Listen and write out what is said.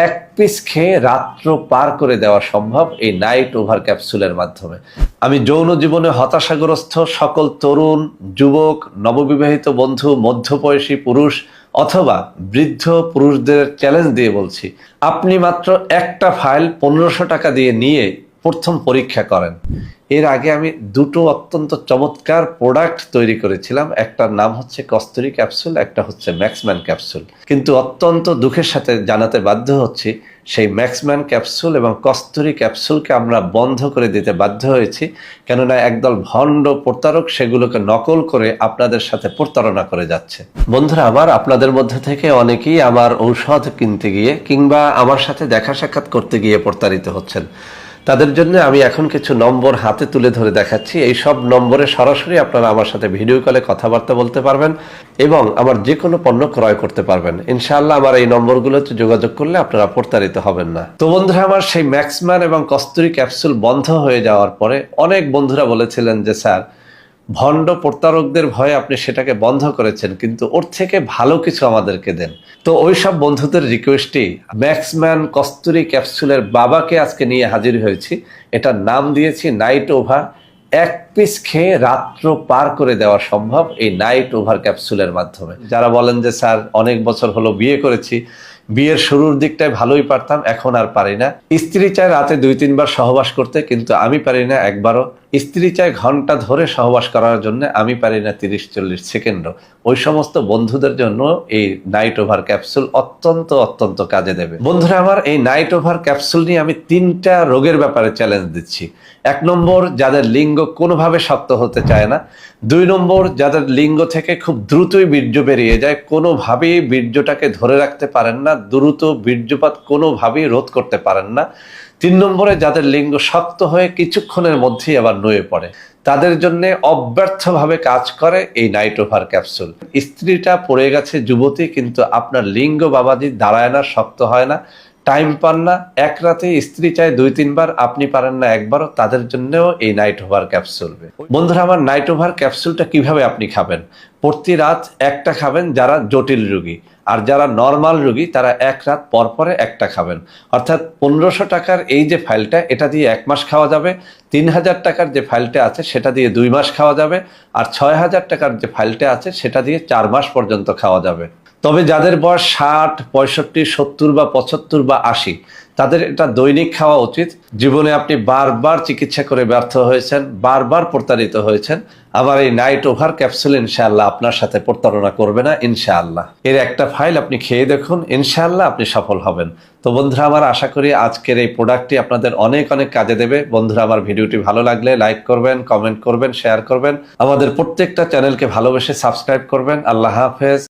এক পিস খেয়ে রাত্র পার করে দেওয়া সম্ভব এই নাইট ওভার ক্যাপসুলের মাধ্যমে। আমি যৌন জীবনে হতাশাগ্রস্ত সকল তরুণ, যুবক, নববিবাহিত বন্ধু, মধ্যবয়সী পুরুষ অথবা বৃদ্ধ পুরুষদের চ্যালেঞ্জ দিয়ে বলছি, আপনি মাত্র একটা ফাইল 1500 টাকা দিয়ে নিয়ে প্রথম পরীক্ষা করেন। এর আগে আমি দুটো অত্যন্ত চমৎকার প্রোডাক্ট তৈরি করেছিলাম, একটার নাম হচ্ছে কস্তুরী ক্যাপসুল, একটা হচ্ছে ম্যাক্সম্যান ক্যাপসুল। কিন্তু অত্যন্ত দুঃখের সাথে জানাতে বাধ্য হচ্ছি, সেই ম্যাক্সম্যান ক্যাপসুল এবং কস্তুরী ক্যাপসুলকে আমরা বন্ধ করে দিতে বাধ্য হয়েছি, কেননা একদল ভণ্ড প্রতারক সেগুলোকে নকল করে আপনাদের সাথে প্রতারণা করে যাচ্ছে। বন্ধুরা আমার, আপনাদের মধ্যে থেকে অনেকেই আমার ঔষধ কিনতে গিয়ে কিংবা আমার সাথে দেখা সাক্ষাৎ করতে গিয়ে প্রতারিত হচ্ছেন। তাদের জন্য আমি এখন কিছু নম্বর হাতে তুলে ধরে দেখাচ্ছি। এই সব নম্বরে সরাসরি আপনারা আমার সাথে ভিডিও কলে কথাবার্তা বলতে পারবেন এবং আমার যে কোনো পণ্য ক্রয় করতে পারবেন। ইনশাআল্লাহ আমার এই নম্বরগুলোতে যোগাযোগ করলে আপনারা প্রতারিত হবেন না। তো বন্ধুরা আমার, সেই ম্যাক্সম্যান এবং কস্তুরী ক্যাপসুল বন্ধ হয়ে যাওয়ার পরে অনেক বন্ধুরা বলেছিলেন যে স্যার, ভণ্ড প্রতারকদের ভয়ে আপনি সেটাকে বন্ধ করেছেন, কিন্তু ওর থেকে ভালো কিছু আমাদেরকে দেন। তো ওই সব বন্ধুদের রিকোয়েস্টেই ম্যাক্সম্যান কস্তুরী ক্যাপসুলের বাবাকে আজকে নিয়ে হাজির হয়েছি। এটার নাম দিয়েছি নাইট ওভার। এক পিস খেয়ে রাত্র পার করে দেওয়া সম্ভব এই নাইট ওভার ক্যাপসুলের মাধ্যমে। যারা বলেন যে স্যার অনেক বছর হলো বিয়ে করেছি, বিয়ের শুরুর দিকটায় ভালোই পারতাম, এখন আর পারি না। স্ত্রী চায় রাতে 2-3 বার সহবাস করতে, কিন্তু আমি পারি না একবারও। স্ত্রী চায় ঘন্টা ধরে সহবাস করার জন্য, আমি পারি না 30-40 সেকেন্ডও। ওই সমস্ত বন্ধুদের জন্য এই নাইট ওভার ক্যাপসুল অত্যন্ত অত্যন্ত কাজে দেবে। বন্ধুরা আমার, এই নাইট ওভার ক্যাপসুল নিয়ে আমি 3টা রোগের ব্যাপারে চ্যালেঞ্জ দিচ্ছি। 1 নম্বর, যাদের লিঙ্গ কোনোভাবে শক্ত হতে চায় না। 2 নম্বর, যাদের লিঙ্গ থেকে খুব দ্রুতই বীর্য বেরিয়ে যায়, কোনোভাবেই বীর্যটাকে ধরে রাখতে পারেন না, দ্রুত বীর্যপাত কোনোভাবেই রোধ করতে পারেন না। 3 নম্বরে, যাদের লিঙ্গ শক্ত হয়ে কিছুক্ষণের মধ্যেই আবার নুয়ে পড়ে, তাদের জন্য অব্যর্থভাবে কাজ করে এই নাইট ওভার ক্যাপসুল। স্ত্রীটা পড়ে গেছে যুবতী, কিন্তু আপনার লিঙ্গ বাবাজি দাঁড়ায় না, শক্ত হয় না, টাইম পান না, এক রাতে স্ত্রী চায় 2-3 বার, আপনি পারেন না একবারও, তাদের জন্যও এই নাইট ওভার ক্যাপসুল। বন্ধুরা আমার, নাইট ওভার ক্যাপসুলটা কিভাবে আপনি খাবেন? প্রতি রাত একটা খাবেন যারা জটিল রোগী, আর যারা নর্মাল রোগী তারা এক রাত পর পরে একটা খাবেন। অর্থাৎ 1500 টাকার এই যে ফাইলটা, এটা দিয়ে 1 মাস খাওয়া যাবে। 3000 টাকার যে ফাইলটা আছে সেটা দিয়ে 2 মাস খাওয়া যাবে। আর 6000 টাকার যে ফাইলটা আছে সেটা দিয়ে 4 মাস পর্যন্ত খাওয়া যাবে। তবে যাদের বয়স 60, 65, 70 বা 75 বা 80, তাদের এটা দৈনিক খাওয়া উচিত। জীবনে আপনি বারবার চিকিৎসা করে ব্যর্থ হয়েছেন, বারবার প্রতারিত হয়েছেন, আবার এই নাইট ওভার ক্যাপসুল ইনশাআল্লাহ আপনার সাথে প্রতারণা করবে না ইনশাআল্লাহ। এর একটা ফাইল আপনি খেয়ে দেখুন, ইনশাআল্লাহ আপনি সফল হবেন। তো বন্ধুরা আমার, আশা করি আজকের এই প্রোডাক্টটি আপনাদের অনেক অনেক কাজে দেবে। বন্ধুরা আমার, ভিডিওটি ভালো লাগলে লাইক করবেন, কমেন্ট করবেন, শেয়ার করবেন। আমাদের প্রত্যেকটা চ্যানেলকে ভালোবেসে সাবস্ক্রাইব করবেন। আল্লাহ হাফেজ।